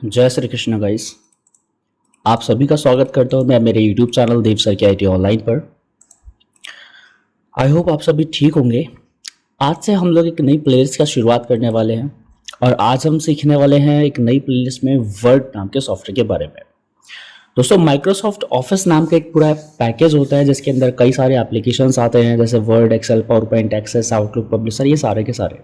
जय श्री कृष्ण गाइस। आप सभी का स्वागत करता हूं मैं मेरे YouTube चैनल देव सर के IT ऑनलाइन पर। आई होप आप सभी ठीक होंगे। आज से हम लोग एक नई प्लेलिस्ट का शुरुआत करने वाले हैं और आज हम सीखने वाले हैं एक नई प्लेलिस्ट में वर्ड नाम के सॉफ्टवेयर के बारे में। दोस्तों, माइक्रोसॉफ्ट ऑफिस नाम का एक पूरा पैकेज होता है जिसके अंदर कई सारे एप्लीकेशंस आते हैं, जैसे Word, Excel, PowerPoint, Access, Outlook, Publisher, ये सारे के सारे।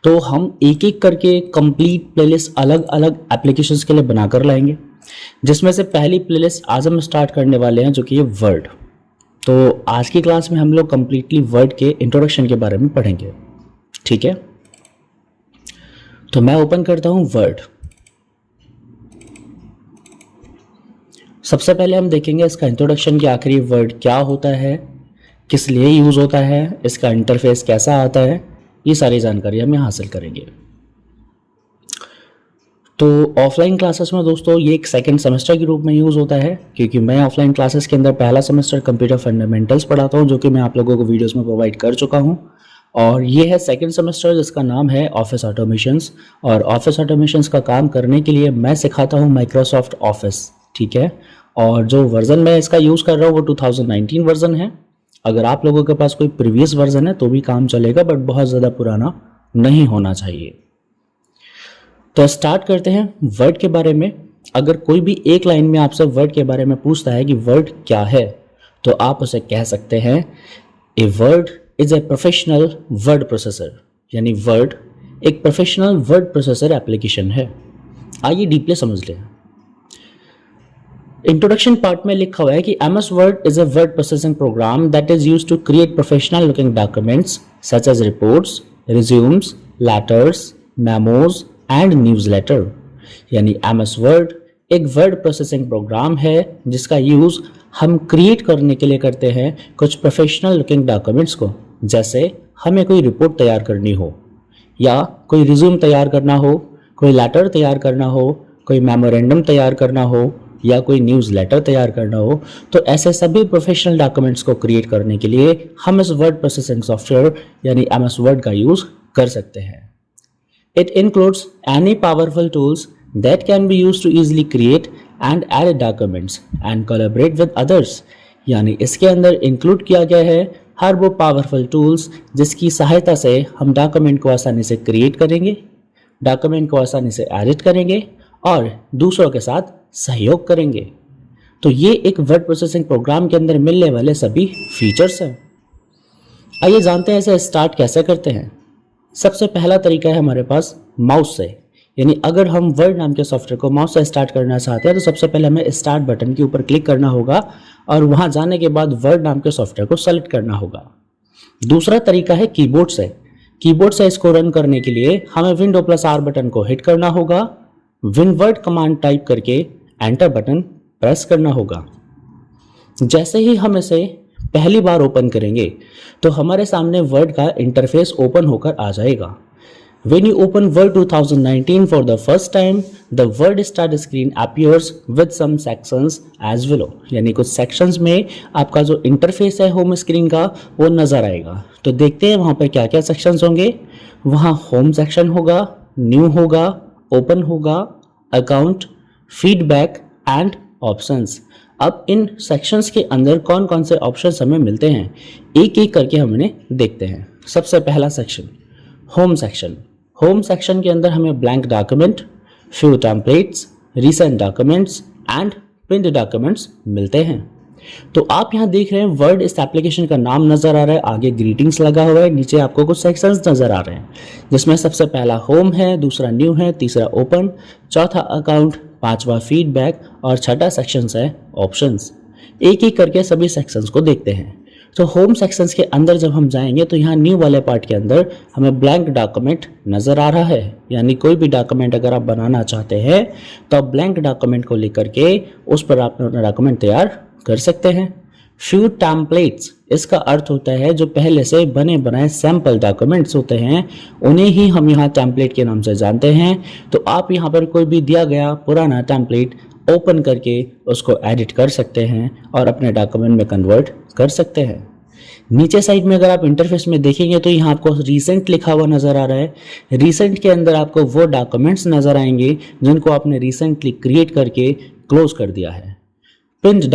तो हम एक एक करके कंप्लीट प्लेलिस्ट अलग अलग एप्लीकेशंस के लिए बनाकर लाएंगे, जिसमें से पहली प्लेलिस्ट आज हम स्टार्ट करने वाले हैं जो कि है वर्ड। तो आज की क्लास में हम लोग कंप्लीटली वर्ड के इंट्रोडक्शन के बारे में पढ़ेंगे, ठीक है। तो मैं ओपन करता हूं वर्ड। सबसे पहले हम देखेंगे इसका इंट्रोडक्शन कि आखिर वर्ड क्या होता है, किस लिए यूज होता है, इसका इंटरफेस कैसा आता है, ये सारी जानकारी हम यहाँ हासिल करेंगे। तो ऑफलाइन क्लासेस में दोस्तों ये एक सेकंड सेमेस्टर के रूप में यूज़ होता है, क्योंकि मैं ऑफलाइन क्लासेस के अंदर पहला सेमेस्टर कंप्यूटर फंडामेंटल्स पढ़ाता हूँ, जो कि मैं आप लोगों को वीडियोस में प्रोवाइड कर चुका हूँ। और ये है सेकंड सेमेस्टर जिसका नाम है ऑफिस ऑटोमेशंस। और ऑफिस ऑटोमेशंस का काम करने के लिए मैं सिखाता हूँ माइक्रोसॉफ्ट ऑफिस, ठीक है। और जो वर्जन मैं इसका यूज़ कर रहा हूँ वो 2019 वर्जन है। अगर आप लोगों के पास कोई प्रीवियस वर्जन है तो भी काम चलेगा, बट बहुत ज़्यादा पुराना नहीं होना चाहिए। तो स्टार्ट करते हैं वर्ड के बारे में। अगर कोई भी एक लाइन में आपसे वर्ड के बारे में पूछता है कि वर्ड क्या है, तो आप उसे कह सकते हैं a word is a professional word processor. यानी वर्ड एक प्रोफेशनल वर्ड प्रोसेसर एप्लीकेशन है। आइए डीपली समझ लें। इंट्रोडक्शन पार्ट में लिखा हुआ है कि MS Word is a word processing program that is used to create professional looking documents such as reports, resumes, letters, memos and newsletter। यानी MS Word एक वर्ड प्रोसेसिंग प्रोग्राम है जिसका यूज़ हम क्रिएट करने के लिए करते हैं कुछ प्रोफेशनल लुकिंग डॉक्यूमेंट्स को। जैसे हमें कोई रिपोर्ट तैयार करनी हो, या कोई रिज्यूम तैयार करना हो, कोई लेटर तैयार करना हो, कोई मेमोरेंडम तैयार करना हो, या कोई न्यूज़ लेटर तैयार करना हो, तो ऐसे सभी प्रोफेशनल डॉक्यूमेंट्स को क्रिएट करने के लिए हम इस वर्ड प्रोसेसिंग सॉफ्टवेयर यानी MS Word का यूज़ कर सकते हैं। It includes any powerful tools that can be used to easily create and add documents and collaborate with others. यानी इसके अंदर इंक्लूड किया गया है हर वो पावरफुल टूल्स जिसकी सहायता से हम डॉक्यूमेंट को आसानी से क्रिएट करेंगे, डॉक्यूमेंट को आसानी से एडिट करेंगे और दूसरों के साथ सहयोग करेंगे। तो ये एक वर्ड प्रोसेसिंग प्रोग्राम के अंदर मिलने वाले सभी फीचर्स हैं। आइए जानते हैं इसे स्टार्ट कैसे करते हैं। सबसे पहला तरीका है हमारे पास माउस से। यानी अगर हम वर्ड नाम के सॉफ्टवेयर को माउस से स्टार्ट करना चाहते हैं तो सबसे पहले हमें स्टार्ट बटन के ऊपर क्लिक करना होगा और वहां जाने के बाद वर्ड नाम के सॉफ्टवेयर को सेलेक्ट करना होगा। दूसरा तरीका है कीबोर्ड से। कीबोर्ड से इसको रन करने के लिए हमें Window+R बटन को हिट करना होगा, विनवर्ड कमांड टाइप करके एंटर बटन प्रेस करना होगा। जैसे ही हम इसे पहली बार ओपन करेंगे तो हमारे सामने वर्ड का इंटरफेस ओपन होकर आ जाएगा। When you open Word 2019 for the first time, the Word Start screen appears with some sections as below। यानी कुछ सेक्शंस में आपका जो इंटरफेस है होम स्क्रीन का वो नज़र आएगा। तो देखते हैं वहाँ पर क्या क्या सेक्शंस होंगे। वहाँ होम सेक्शन होगा, न्यू होगा, ओपन होगा, अकाउंट, फीडबैक एंड ऑप्शंस। अब इन सेक्शंस के अंदर कौन कौन से ऑप्शंस हमें मिलते हैं एक एक करके हम इन्हें देखते हैं। सबसे पहला section home section. Home section के अंदर हमें blank document, few templates, recent documents and print documents मिलते हैं। तो आप यहाँ देख रहे हैं वर्ड इस एप्लीकेशन का नाम नज़र आ रहा है, आगे ग्रीटिंग्स लगा हुआ है, नीचे आपको कुछ सेक्शंस नज़र आ रहे हैं जिसमें सबसे पहला होम है, दूसरा न्यू है, तीसरा ओपन, चौथा अकाउंट, पांचवा फीडबैक और छठा सेक्शंस है ऑप्शंस। एक एक करके सभी सेक्शंस को देखते हैं। तो होम सेक्शंस के अंदर जब हम जाएंगे तो यहाँ न्यू वाले पार्ट के अंदर हमें ब्लैंक डॉक्यूमेंट नज़र आ रहा है। यानी कोई भी डॉक्यूमेंट अगर आप बनाना चाहते हैं तो आप ब्लैंक डॉक्यूमेंट को लेकर के उस पर आप अपना डॉक्यूमेंट तैयार कर सकते हैं। फ्यू टेम्पलेट्स इसका अर्थ होता है जो पहले से बने बनाए सैंपल डॉक्यूमेंट्स होते हैं, उन्हें ही हम यहाँ टेम्पलेट के नाम से जानते हैं। तो आप यहाँ पर कोई भी दिया गया पुराना टेम्पलेट ओपन करके उसको एडिट कर सकते हैं और अपने डॉक्यूमेंट में कन्वर्ट कर सकते हैं। नीचे साइड में अगर आप इंटरफेस में देखेंगे तो यहाँ आपको रिसेंट लिखा हुआ नजर आ रहा है। रिसेंट के अंदर आपको वो डॉक्यूमेंट्स नजर आएंगे जिनको आपने रिसेंटली क्रिएट करके क्लोज कर दिया है। पिन्ड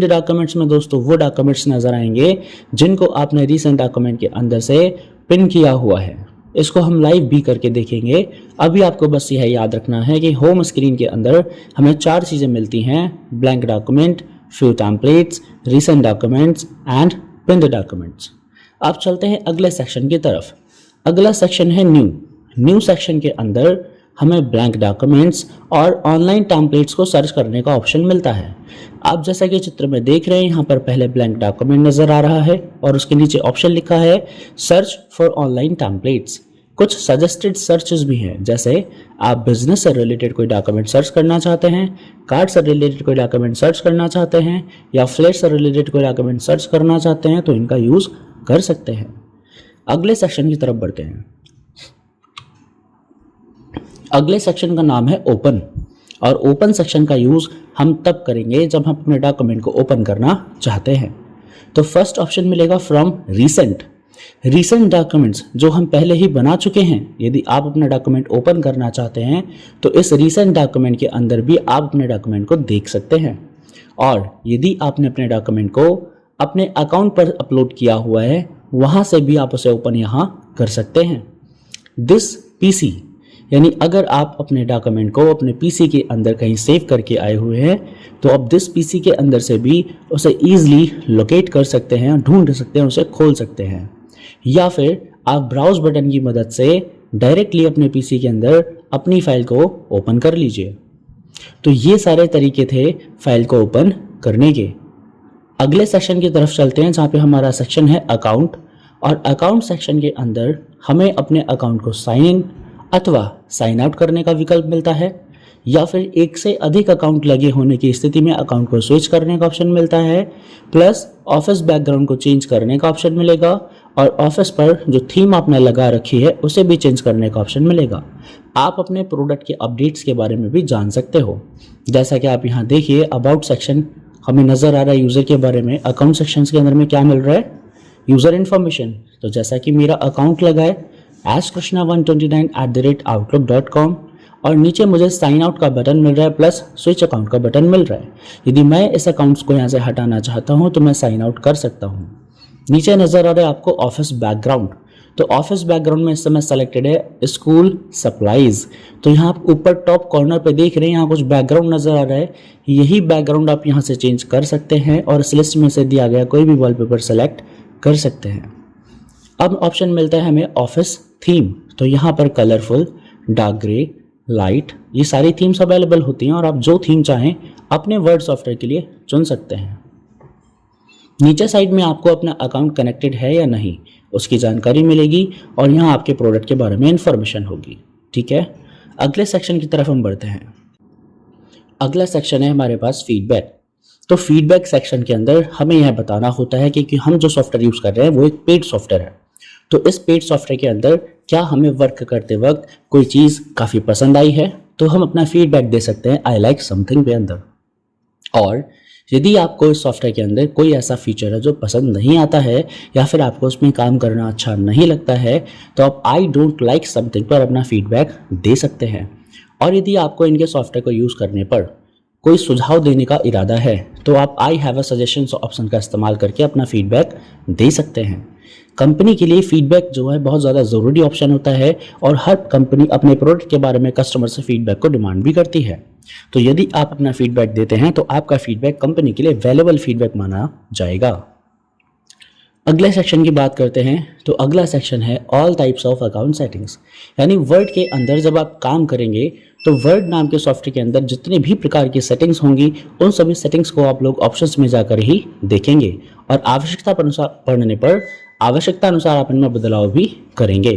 डॉक्यूमेंट्स में दोस्तों वो डॉक्यूमेंट्स नजर आएंगे जिनको आपने रिसेंट डॉक्यूमेंट के अंदर से पिन किया हुआ है। इसको हम लाइव भी करके देखेंगे। अभी आपको बस यह याद रखना है कि होम स्क्रीन के अंदर हमें 4 चीज़ें मिलती हैं: blank document, few templates, recent documents and pinned documents. अब चलते हैं अगले सेक्शन की तरफ। अगला सेक्शन है न्यू सेक्शन के अंदर हमें ब्लैंक डॉक्यूमेंट्स और ऑनलाइन टेम्पलेट्स को सर्च करने का ऑप्शन मिलता है। आप जैसा कि चित्र में देख रहे हैं, यहाँ पर पहले ब्लैंक डॉक्यूमेंट नजर आ रहा है और उसके नीचे ऑप्शन लिखा है सर्च फॉर ऑनलाइन टेम्पलेट्स। कुछ सजेस्टेड सर्चेस भी हैं, जैसे आप बिजनेस से रिलेटेड कोई डॉक्यूमेंट सर्च करना चाहते हैं, कार्ड से रिलेटेड कोई डॉक्यूमेंट सर्च करना चाहते हैं, या फ्लैट से रिलेटेड कोई डॉक्यूमेंट सर्च करना चाहते हैं, तो इनका यूज कर सकते हैं। अगले सेक्शन की तरफ बढ़ते हैं। अगले सेक्शन का नाम है ओपन, और ओपन सेक्शन का यूज हम तब करेंगे जब हम अपने डॉक्यूमेंट को ओपन करना चाहते हैं। तो फर्स्ट ऑप्शन मिलेगा फ्रॉम रीसेंट डॉक्यूमेंट्स जो हम पहले ही बना चुके हैं। यदि आप अपना डॉक्यूमेंट ओपन करना चाहते हैं तो इस रीसेंट डॉक्यूमेंट के अंदर भी आप अपने डॉक्यूमेंट को देख सकते हैं। और यदि आपने अपने डॉक्यूमेंट को अपने अकाउंट पर अपलोड किया हुआ है, वहां से भी आप उसे ओपन यहां कर सकते हैं। दिस पीसी, यानी अगर आप अपने डॉक्यूमेंट को अपने पीसी के अंदर कहीं सेव करके आए हुए हैं तो आप दिस पीसी के अंदर से भी उसे ईजिली लोकेट कर सकते हैं, ढूंढ सकते हैं, उसे खोल सकते हैं। या फिर आप ब्राउज बटन की मदद से डायरेक्टली अपने पीसी के अंदर अपनी फाइल को ओपन कर लीजिए। तो ये सारे तरीके थे फाइल को ओपन करने के। अगले सेक्शन की तरफ चलते हैं जहाँ पे हमारा सेक्शन है अकाउंट, और अकाउंट सेक्शन के अंदर हमें अपने अकाउंट को साइन इन अथवा साइन आउट करने का विकल्प मिलता है, या फिर एक से अधिक अकाउंट लगे होने की स्थिति में अकाउंट को स्विच करने का ऑप्शन मिलता है, प्लस ऑफिस बैकग्राउंड को चेंज करने का ऑप्शन मिलेगा, और ऑफिस पर जो थीम आपने लगा रखी है उसे भी चेंज करने का ऑप्शन मिलेगा। आप अपने प्रोडक्ट के अपडेट्स के बारे में भी जान सकते हो। जैसा कि आप यहाँ देखिए, अबाउट सेक्शन हमें नजर आ रहा है यूजर के बारे में। अकाउंट सेक्शन के अंदर में क्या मिल रहा है? User information. तो जैसा कि मेरा अकाउंट लगा है ashkrishna129@outlook.com, और नीचे मुझे साइन आउट का बटन मिल रहा है प्लस स्विच अकाउंट का बटन मिल रहा है। यदि मैं इस अकाउंट्स को यहाँ से हटाना चाहता हूँ तो मैं साइन आउट कर सकता हूँ। नीचे नजर आ रहा है आपको ऑफिस बैकग्राउंड। तो ऑफिस बैकग्राउंड में इस समय सेलेक्टेड है स्कूल सप्लाईज। तो यहाँ आप ऊपर टॉप कॉर्नर पे देख रहे हैं, यहाँ कुछ बैकग्राउंड नजर आ रहा है। यही बैकग्राउंड आप यहाँ से चेंज कर सकते हैं और इस लिस्ट में से दिया गया कोई भी वॉलपेपर सेलेक्ट कर सकते हैं। अब ऑप्शन मिलता है हमें ऑफिस थीम। तो यहाँ पर कलरफुल, डार्क ग्रे, लाइट, ये सारी थीम्स अवेलेबल होती हैं और आप जो थीम चाहें अपने वर्ड सॉफ्टवेयर के लिए चुन सकते हैं। नीचे साइड में आपको अपना अकाउंट कनेक्टेड है या नहीं उसकी जानकारी मिलेगी और यहाँ आपके प्रोडक्ट के बारे में इंफॉर्मेशन होगी। ठीक है, अगले सेक्शन की तरफ हम बढ़ते हैं। अगला सेक्शन है हमारे पास फीडबैक। तो फीडबैक सेक्शन के अंदर हमें यह बताना होता है कि हम जो सॉफ्टवेयर यूज कर रहे हैं वो एक पेड सॉफ्टवेयर है। तो इस पेड सॉफ्टवेयर के अंदर क्या हमें वर्क करते वक्त कोई चीज़ काफ़ी पसंद आई है तो हम अपना फीडबैक दे सकते हैं आई लाइक समथिंग के अंदर। और यदि आपको इस सॉफ्टवेयर के अंदर कोई ऐसा फीचर है जो पसंद नहीं आता है या फिर आपको उसमें काम करना अच्छा नहीं लगता है तो आप आई डोंट लाइक समथिंग पर अपना फीडबैक दे सकते हैं। और यदि आपको इनके सॉफ्टवेयर को यूज़ करने पर कोई सुझाव देने का इरादा है तो आप I have a suggestion option का इस्तेमाल करके अपना फीडबैक दे सकते हैं। कंपनी के लिए फीडबैक जो है बहुत ज़्यादा ज़रूरी ऑप्शन होता है और हर कंपनी अपने प्रोडक्ट के बारे में कस्टमर से फीडबैक को डिमांड भी करती है। तो यदि आप अपना फीडबैक देते हैं तो आपका फीडबैक कंपनी के लिए वैल्यूएबल फीडबैक माना जाएगा। अगले सेक्शन की बात करते हैं तो अगला सेक्शन है all types of account settings. यानी वर्ड के अंदर जब आप काम करेंगे तो वर्ड नाम के सॉफ्टवेयर के अंदर जितने भी प्रकार की सेटिंग्स होंगी उन सभी सेटिंग्स को आप लोग ऑप्शंस में जाकर ही देखेंगे और आवश्यकता पड़ने पर आवश्यकता अनुसार आप इनमें बदलाव भी करेंगे।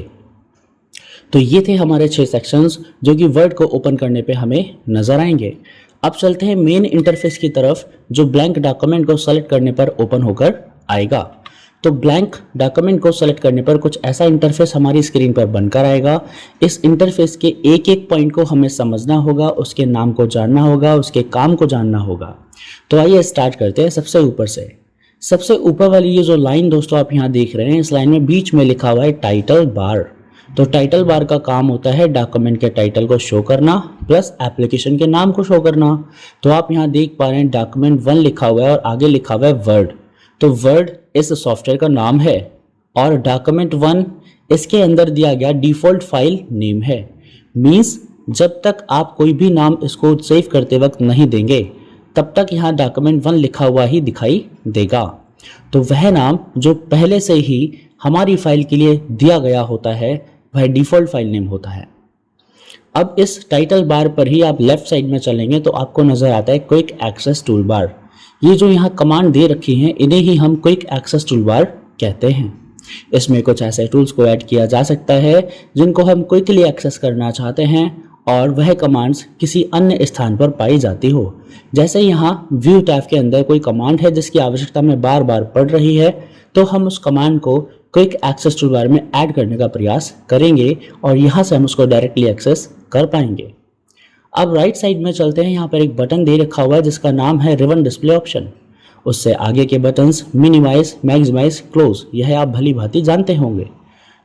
तो ये थे हमारे 6 सेक्शंस जो कि वर्ड को ओपन करने पे हमें नजर आएंगे। अब चलते हैं मेन इंटरफेस की तरफ जो ब्लैंक डॉक्यूमेंट को सेलेक्ट करने पर ओपन होकर आएगा। तो ब्लैंक डॉक्यूमेंट को सेलेक्ट करने पर कुछ ऐसा इंटरफेस हमारी स्क्रीन पर बनकर आएगा। इस इंटरफेस के एक एक पॉइंट को हमें समझना होगा, उसके नाम को जानना होगा, उसके काम को जानना होगा। तो आइए स्टार्ट करते हैं सबसे ऊपर से। सबसे ऊपर वाली ये जो लाइन दोस्तों आप यहाँ देख रहे हैं, इस लाइन में बीच में लिखा हुआ है टाइटल बार। तो टाइटल बार का काम होता है डॉक्यूमेंट के टाइटल को शो करना प्लस एप्लीकेशन के नाम को शो करना। तो आप यहाँ देख पा रहे हैं डॉक्यूमेंट 1 लिखा हुआ है और आगे लिखा हुआ है वर्ड। तो वर्ड इस सॉफ्टवेयर का नाम है और डॉक्यूमेंट 1 इसके अंदर दिया गया डिफॉल्ट फाइल नेम है। मीन्स जब तक आप कोई भी नाम इसको सेव करते वक्त नहीं देंगे तब तक यहाँ डॉक्यूमेंट 1 लिखा हुआ ही दिखाई देगा। तो वह नाम जो पहले से ही हमारी फाइल के लिए दिया गया होता है वह डिफॉल्ट फाइल नेम होता है। अब इस टाइटल बार पर ही आप लेफ्ट साइड में चलेंगे तो आपको नजर आता है क्विक एक्सेस टूल बार। ये जो यहाँ कमांड दे रखी हैं इन्हें ही हम क्विक एक्सेस टूल बार कहते हैं। इसमें कुछ ऐसे टूल्स को ऐड किया जा सकता है जिनको हम क्विकली एक्सेस करना चाहते हैं और वह कमांड्स किसी अन्य स्थान पर पाई जाती हो। जैसे यहाँ व्यू टैब के अंदर कोई कमांड है जिसकी आवश्यकता में बार बार पड़ रही है तो हम उस कमांड को क्विक एक्सेस टूल बार में ऐड करने का प्रयास करेंगे और यहाँ से हम उसको डायरेक्टली एक्सेस कर पाएंगे। अब राइट साइड में चलते हैं। यहाँ पर एक बटन दे रखा हुआ है जिसका नाम है रिबन डिस्प्ले ऑप्शन। उससे आगे के बटन्स मिनिमाइज, मैक्सिमाइज, क्लोज यह आप भली भांति जानते होंगे।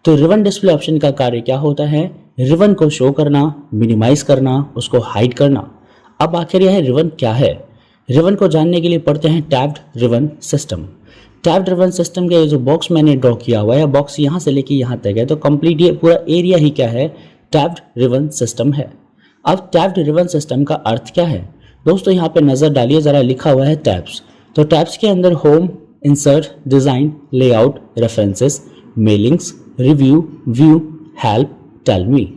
तो रिबन डिस्प्ले ऑप्शन का कार्य क्या होता है? रिबन को शो करना, मिनिमाइज करना, उसको हाइड करना। अब आखिर यह रिबन क्या है? रिबन को जानने के लिए पढ़ते हैं tabbed ribbon system. Tabbed ribbon system का ये जो बॉक्स मैंने ड्रॉ किया हुआ है, बॉक्स यहाँ से लेके यहाँ तक है, तो कंप्लीट ये पूरा एरिया ही क्या है? टैब्ड रिबन सिस्टम है। अब टैब्ड रिबन सिस्टम का अर्थ क्या है? दोस्तों यहाँ पे नजर डालिए जरा, लिखा हुआ है टैब्स। तो टैब्स के अंदर home, insert, design, layout, references, mailings, review, view, help, tell me,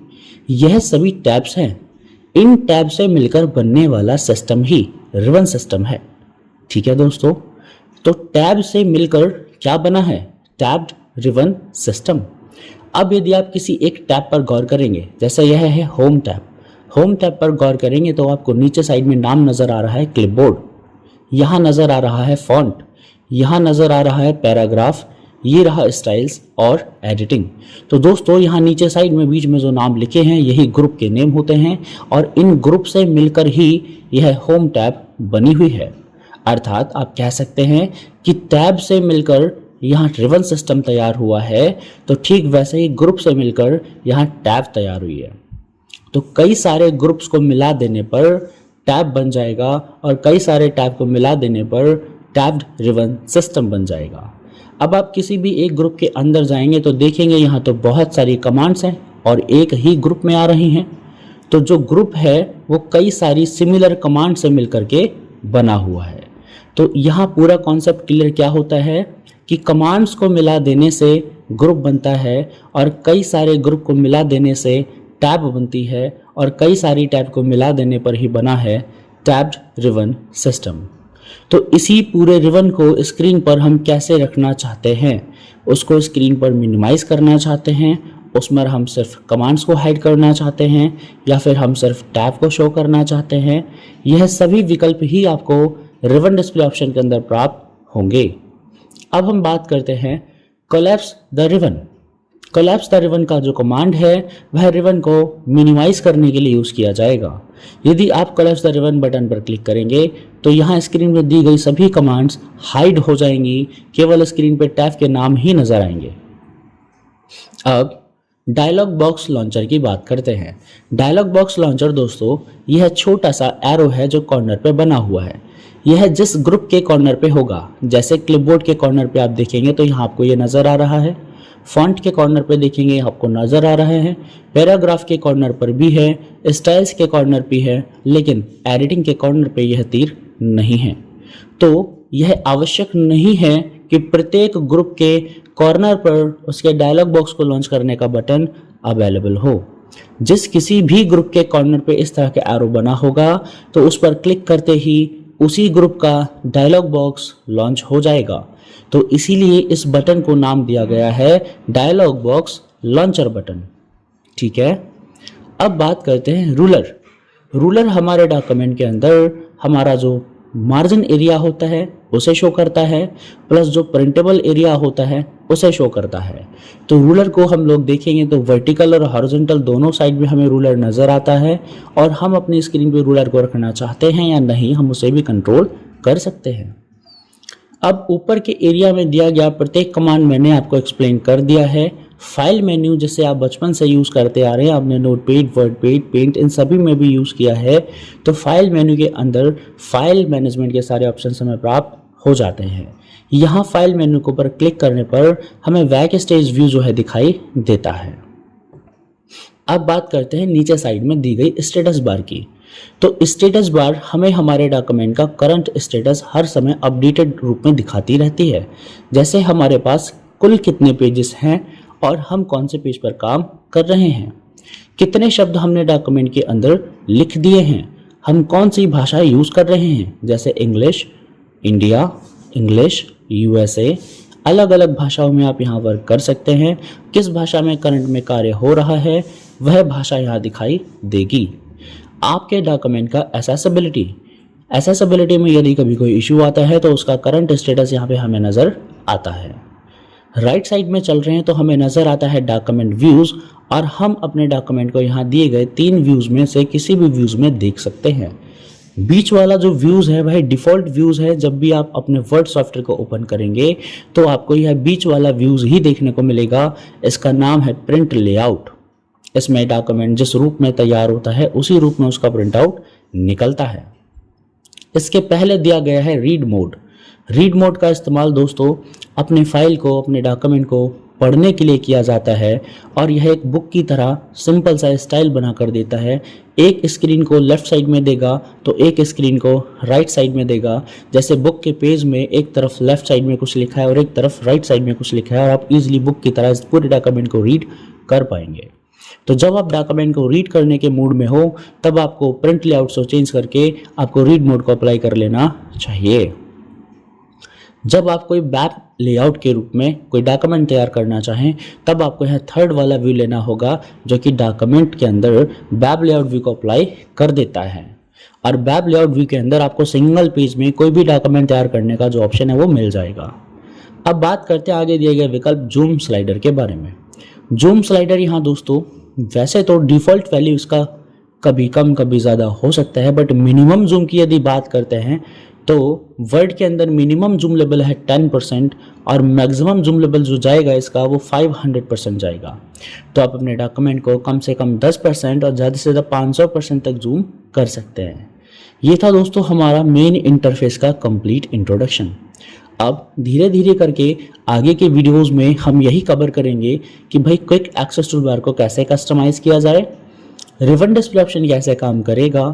यह सभी टैब्स हैं। इन टैब से मिलकर बनने वाला सिस्टम ही रिबन सिस्टम है। ठीक है दोस्तों, तो टैब से मिलकर क्या बना है? Tabbed ribbon system. अब यदि आप किसी एक टैब पर गौर करेंगे, जैसे यह है होम टैब, होम टैब पर गौर करेंगे तो आपको नीचे साइड में नाम नजर आ रहा है क्लिपबोर्ड, यहाँ नजर आ रहा है फॉन्ट, यहाँ नजर आ रहा है पैराग्राफ, ये रहा स्टाइल्स और एडिटिंग। तो दोस्तों यहाँ नीचे साइड में बीच में जो नाम लिखे हैं यही ग्रुप के नेम होते हैं और इन ग्रुप से मिलकर ही यह होम टैब बनी हुई है। अर्थात आप कह सकते हैं कि टैब से मिलकर यहाँ रिबन सिस्टम तैयार हुआ है, तो ठीक वैसे ही ग्रुप से मिलकर यहाँ टैब तैयार हुई है। तो कई सारे ग्रुप्स को मिला देने पर टैब बन जाएगा और कई सारे टैब को मिला देने पर टैब्ड रिबन सिस्टम बन जाएगा। अब आप किसी भी एक ग्रुप के अंदर जाएंगे तो देखेंगे यहाँ तो बहुत सारी कमांड्स हैं और एक ही ग्रुप में आ रही हैं। तो जो ग्रुप है वो कई सारी सिमिलर कमांड से मिलकर के बना हुआ है। तो यहाँ पूरा कॉन्सेप्ट क्लियर क्या होता है कि कमांड्स को मिला देने से ग्रुप बनता है और कई सारे ग्रुप को मिला देने से टैब बनती है और कई सारी टैब को मिला देने पर ही बना है टैब्ड रिबन सिस्टम। तो इसी पूरे रिबन को स्क्रीन पर हम कैसे रखना चाहते हैं? उसको स्क्रीन पर मिनिमाइज करना चाहते हैं, उसमें हम सिर्फ कमांड्स को हाइड करना चाहते हैं, या फिर हम सिर्फ टैब को शो करना चाहते हैं, यह सभी विकल्प ही आपको रिबन डिस्प्ले ऑप्शन के अंदर प्राप्त होंगे। अब हम बात करते हैं collapse the ribbon. Collapse the ribbon का जो कमांड है वह रिबन को मिनिमाइज करने के लिए यूज़ किया जाएगा। यदि आप कोलैप्स द रिबन बटन पर क्लिक करेंगे तो यहाँ स्क्रीन में दी गई सभी कमांड्स हाइड हो जाएंगी, केवल स्क्रीन पर टैब के नाम ही नजर आएंगे। अब डायलॉग बॉक्स लॉन्चर की बात करते हैं। डायलॉग बॉक्स लॉन्चर दोस्तों यह छोटा सा एरो है जो कॉर्नर पे बना हुआ है। यह जिस ग्रुप के कॉर्नर पे होगा, जैसे क्लिपबोर्ड के कॉर्नर पे आप देखेंगे तो यहाँ आपको ये नजर आ रहा है, फॉन्ट के कॉर्नर पे देखेंगे आपको नजर आ रहे हैं, पैराग्राफ के कॉर्नर पर भी है, स्टाइल्स के कॉर्नर पे है, लेकिन एडिटिंग के कॉर्नर पे यह तीर नहीं है। तो यह आवश्यक नहीं है कि प्रत्येक ग्रुप के कॉर्नर पर उसके डायलॉग बॉक्स को लॉन्च करने का बटन अवेलेबल हो। जिस किसी भी ग्रुप के कॉर्नर पे इस तरह का एरो बना होगा तो उस पर क्लिक करते ही उसी ग्रुप का डायलॉग बॉक्स लॉन्च हो जाएगा। तो इसीलिए इस बटन को नाम दिया गया है डायलॉग बॉक्स लॉन्चर बटन। ठीक है, अब बात करते हैं रूलर। रूलर हमारे डॉक्यूमेंट के अंदर हमारा जो मार्जिन एरिया होता है उसे शो करता है, प्लस जो प्रिंटेबल एरिया होता है उसे शो करता है। तो रूलर को हम लोग देखेंगे तो वर्टिकल और हॉरिजॉन्टल दोनों साइड में हमें रूलर नज़र आता है और हम अपनी स्क्रीन पे रूलर को रखना चाहते हैं या नहीं हम उसे भी कंट्रोल कर सकते हैं। अब ऊपर के एरिया में दिया गया प्रत्येक कमांड मैंने आपको एक्सप्लेन कर दिया है। फाइल मेन्यू जिसे आप बचपन से यूज़ करते आ रहे हैं, आपने नोटपैड, वर्डपैड, पेंट इन सभी में भी यूज़ किया है। तो फाइल मेन्यू के अंदर फाइल मैनेजमेंट के सारे ऑप्शन हमें प्राप्त हो जाते हैं। यहाँ फाइल मेन्यू के ऊपर क्लिक करने पर हमें बैक स्टेज व्यू जो है दिखाई देता है। अब बात करते हैं नीचे साइड में दी गई स्टेटस बार की। तो स्टेटस बार हमें हमारे डॉक्यूमेंट का करंट स्टेटस हर समय अपडेटेड रूप में दिखाती रहती है। जैसे हमारे पास कुल कितने पेजेस हैं और हम कौन से पेज पर काम कर रहे हैं, कितने शब्द हमने डॉक्यूमेंट के अंदर लिख दिए हैं, हम कौन सी भाषा यूज़ कर रहे हैं, जैसे इंग्लिश इंडिया, इंग्लिश यूएसए, अलग अलग भाषाओं में आप यहाँ वर्क कर सकते हैं। किस भाषा में करंट में कार्य हो रहा है वह भाषा यहाँ दिखाई देगी। आपके डॉक्यूमेंट का एसेसिबिलिटी में यदि कभी कोई इशू आता है तो उसका करंट स्टेटस यहाँ पे हमें नज़र आता है। राइट साइड में चल रहे हैं तो हमें नज़र आता है डॉक्यूमेंट व्यूज़, और हम अपने डॉक्यूमेंट को यहाँ दिए गए 3 व्यूज़ में से किसी भी व्यूज़ में देख सकते हैं। बीच वाला जो व्यूज़ है वह डिफ़ॉल्ट व्यूज़ है। जब भी आप अपने वर्ड सॉफ्टवेयर को ओपन करेंगे तो आपको यह बीच वाला व्यूज़ ही देखने को मिलेगा। इसका नाम है प्रिंट लेआउट। इसमें डॉक्यूमेंट जिस रूप में तैयार होता है उसी रूप में उसका प्रिंट आउट निकलता है। इसके पहले दिया गया है रीड मोड। रीड मोड का इस्तेमाल दोस्तों अपने फाइल को, अपने डॉक्यूमेंट को पढ़ने के लिए किया जाता है, और यह एक बुक की तरह सिंपल सा स्टाइल बना कर देता है। एक स्क्रीन को लेफ्ट साइड में देगा तो एक स्क्रीन को राइट साइड में देगा। जैसे बुक के पेज में एक तरफ लेफ्ट साइड में कुछ लिखा है और एक तरफ राइट साइड में कुछ लिखा है, और आप इजीली बुक की तरह इस पूरे डॉक्यूमेंट को रीड कर पाएंगे। तो जब आप डॉक्यूमेंट को रीड करने के मूड में हो तब आपको प्रिंट लेआउट को चेंज करके आपको रीड मोड को अप्लाई कर लेना चाहिए। जब आप कोई वेब लेआउट के रूप में कोई डॉक्यूमेंट तैयार करना चाहें तब आपको यह थर्ड वाला व्यू लेना होगा, जो कि डॉक्यूमेंट के अंदर वेब लेआउट व्यू को अप्लाई कर देता है। और वेब लेआउट व्यू के अंदर आपको सिंगल पेज में कोई भी डॉक्यूमेंट तैयार करने का जो ऑप्शन है वो मिल जाएगा। अब बात करते हैं आगे दिए गए विकल्प जूम स्लाइडर के बारे में। जूम स्लाइडर यहाँ दोस्तों वैसे तो डिफ़ॉल्ट वैल्यू इसका कभी कम कभी ज़्यादा हो सकता है, बट मिनिमम जूम की यदि बात करते हैं तो वर्ड के अंदर मिनिमम जूम लेवल है 10% और मैक्सिमम जूम लेवल जो जाएगा इसका वो 500% जाएगा। तो आप अपने डॉक्यूमेंट को कम से कम 10% और ज़्यादा से ज़्यादा 500% तक जूम कर सकते हैं। ये था दोस्तों हमारा मेन इंटरफेस का कंप्लीट इंट्रोडक्शन। अब धीरे धीरे करके आगे के वीडियोस में हम यही कवर करेंगे कि भाई क्विक एक्सेस टूल बार को कैसे कस्टमाइज़ किया जाए, रिबन डिस्प्ले ऑप्शन कैसे काम करेगा,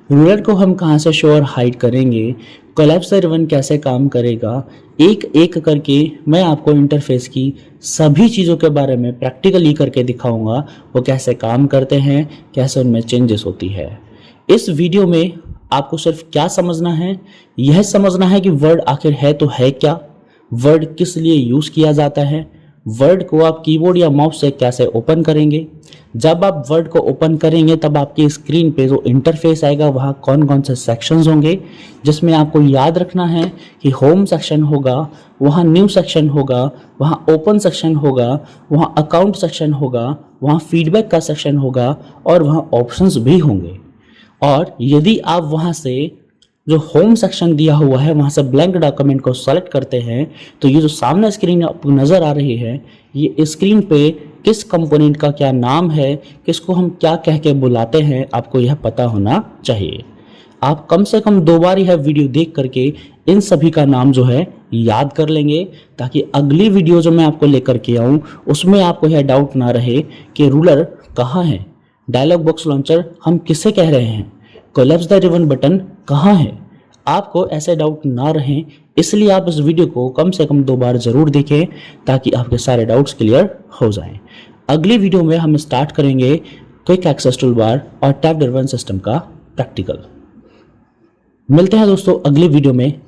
रूलर को हम कहां से शो और हाइड करेंगे, कोलैप्स रिबन कैसे काम करेगा, एक एक करके मैं आपको इंटरफेस की सभी चीज़ों के बारे में प्रैक्टिकली करके दिखाऊंगा। वो कैसे काम करते हैं, कैसे उनमें चेंजेस होती है। इस वीडियो में आपको सिर्फ क्या समझना है, यह समझना है कि वर्ड आखिर है तो है क्या, वर्ड किस लिए यूज़ किया जाता है, वर्ड को आप कीबोर्ड या माउस से कैसे ओपन करेंगे, जब आप वर्ड को ओपन करेंगे तब आपकी स्क्रीन पे जो इंटरफेस आएगा वहाँ कौन कौन से सेक्शंस होंगे, जिसमें आपको याद रखना है कि होम सेक्शन होगा, वहाँ न्यू सेक्शन होगा, वहाँ ओपन सेक्शन होगा, वहाँ अकाउंट सेक्शन होगा, वहाँ फीडबैक का सेक्शन होगा और वहाँ ऑप्शंस भी होंगे। और यदि आप वहाँ से जो होम सेक्शन दिया हुआ है वहाँ से ब्लैंक डॉक्यूमेंट को सेलेक्ट करते हैं तो ये जो सामने स्क्रीन आपको नज़र आ रही है, ये स्क्रीन पे किस कंपोनेंट का क्या नाम है, किसको हम क्या कह के बुलाते हैं, आपको यह पता होना चाहिए। आप कम से कम 2 बार यह वीडियो देख करके इन सभी का नाम जो है याद कर लेंगे, ताकि अगली वीडियो जो मैं आपको लेकर के आऊँ उसमें आपको यह डाउट ना रहे कि रूलर कहाँ है, डायलॉग बॉक्स लॉन्चर हम किसे कह रहे हैं, कोलैप्स द रिबन बटन कहाँ है। आपको ऐसे डाउट ना रहें, इसलिए आप इस वीडियो को कम से कम 2 बार ज़रूर देखें ताकि आपके सारे डाउट्स क्लियर हो जाएं। अगली वीडियो में हम स्टार्ट करेंगे क्विक एक्सेस टूल बार और टैब ड्रिवन सिस्टम का प्रैक्टिकल। मिलते हैं दोस्तों अगली वीडियो में,